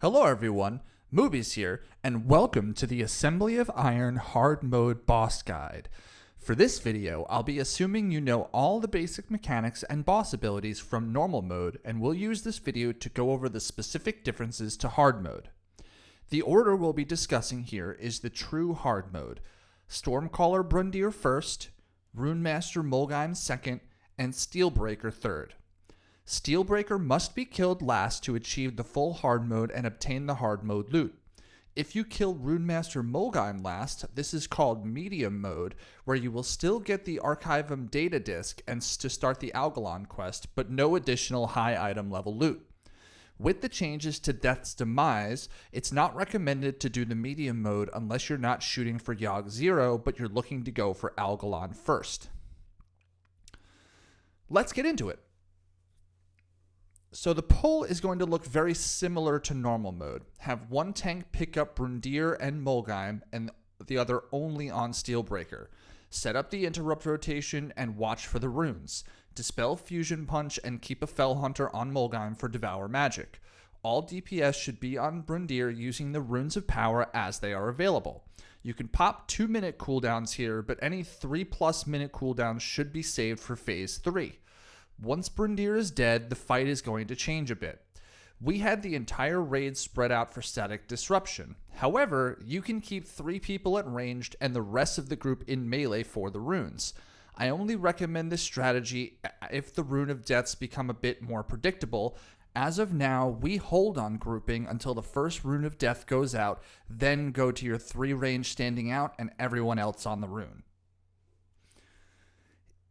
Hello everyone, Moobies here, and welcome to the Assembly of Iron Hard Mode Boss Guide. For this video, I'll be assuming you know all the basic mechanics and boss abilities from normal mode, and we'll use this video to go over the specific differences to hard mode. The order we'll be discussing here is the true hard mode. Stormcaller Brundir first, Runemaster Molgheim second, and Steelbreaker third. Steelbreaker must be killed last to achieve the full hard mode and obtain the hard mode loot. If you kill Runemaster Molgheim last, this is called medium mode, where you will still get the Archivum data disk and to start the Algalon quest, but no additional high item level loot. With the changes to Death's Demise, it's not recommended to do the medium mode unless you're not shooting for Yogg 0, but you're looking to go for Algalon first. Let's get into it. So the pull is going to look very similar to normal mode. Have one tank pick up Brundir and Molgheim and the other only on Steelbreaker. Set up the interrupt rotation and watch for the runes. Dispel Fusion Punch and keep a Fell Hunter on Molgheim for Devour Magic. All DPS should be on Brundir using the Runes of Power as they are available. You can pop 2-minute cooldowns here, but any 3+ minute cooldowns should be saved for Phase 3. Once Brundir is dead, the fight is going to change a bit. We had the entire raid spread out for static disruption. However, you can keep 3 people at ranged and the rest of the group in melee for the runes. I only recommend this strategy if the Rune of Deaths become a bit more predictable. As of now, we hold on grouping until the first Rune of Death goes out, then go to your 3 range standing out and everyone else on the rune.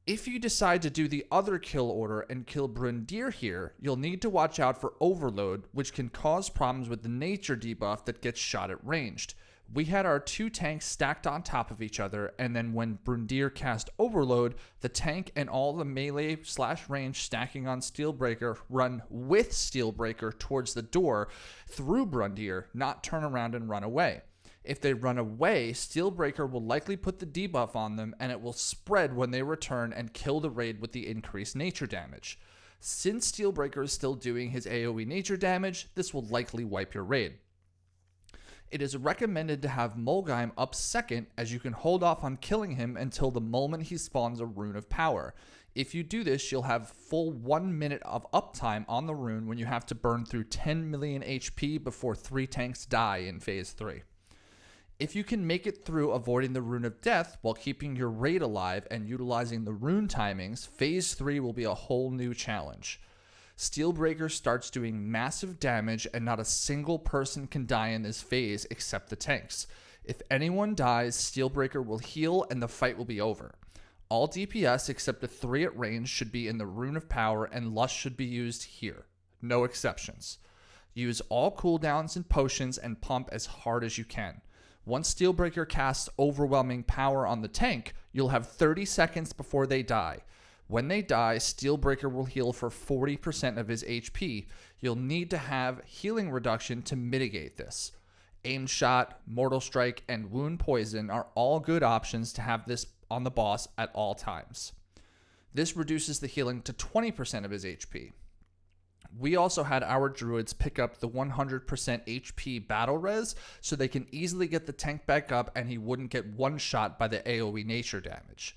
If you decide to do the other kill order and kill Brundir here, you'll need to watch out for overload, which can cause problems with the nature debuff that gets shot at ranged. We had our 2 tanks stacked on top of each other, and then when Brundir cast overload, the tank and all the melee/range stacking on Steelbreaker run with Steelbreaker towards the door through Brundir, not turn around and run away. If they run away, Steelbreaker will likely put the debuff on them and it will spread when they return and kill the raid with the increased nature damage. Since Steelbreaker is still doing his AoE nature damage, this will likely wipe your raid. It is recommended to have Molgheim up second, as you can hold off on killing him until the moment he spawns a Rune of Power. If you do this, you'll have full 1 minute of uptime on the rune when you have to burn through 10 million HP before 3 tanks die in Phase 3. If you can make it through avoiding the Rune of Death while keeping your raid alive and utilizing the rune timings, Phase 3 will be a whole new challenge. Steelbreaker starts doing massive damage and not a single person can die in this phase except the tanks. If anyone dies, Steelbreaker will heal and the fight will be over. All DPS except the 3 at range should be in the Rune of Power and Lust should be used here. No exceptions. Use all cooldowns and potions and pump as hard as you can. Once Steelbreaker casts overwhelming power on the tank, you'll have 30 seconds before they die. When they die, Steelbreaker will heal for 40% of his HP. You'll need to have healing reduction to mitigate this. Aim Shot, Mortal Strike, and Wound Poison are all good options to have this on the boss at all times. This reduces the healing to 20% of his HP. We also had our druids pick up the 100% HP battle res so they can easily get the tank back up and he wouldn't get one-shot by the AoE nature damage.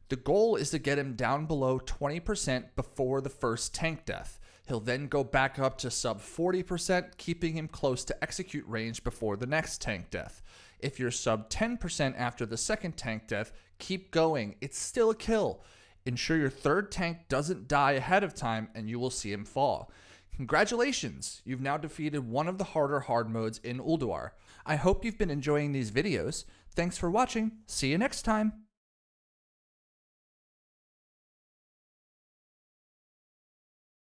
The goal is to get him down below 20% before the first tank death. He'll then go back up to sub 40%, keeping him close to execute range before the next tank death. If you're sub 10% after the second tank death, keep going. It's still a kill. Ensure your 3rd tank doesn't die ahead of time and you will see him fall. Congratulations! You've now defeated one of the harder hard modes in Ulduar. I hope you've been enjoying these videos. Thanks for watching. See you next time!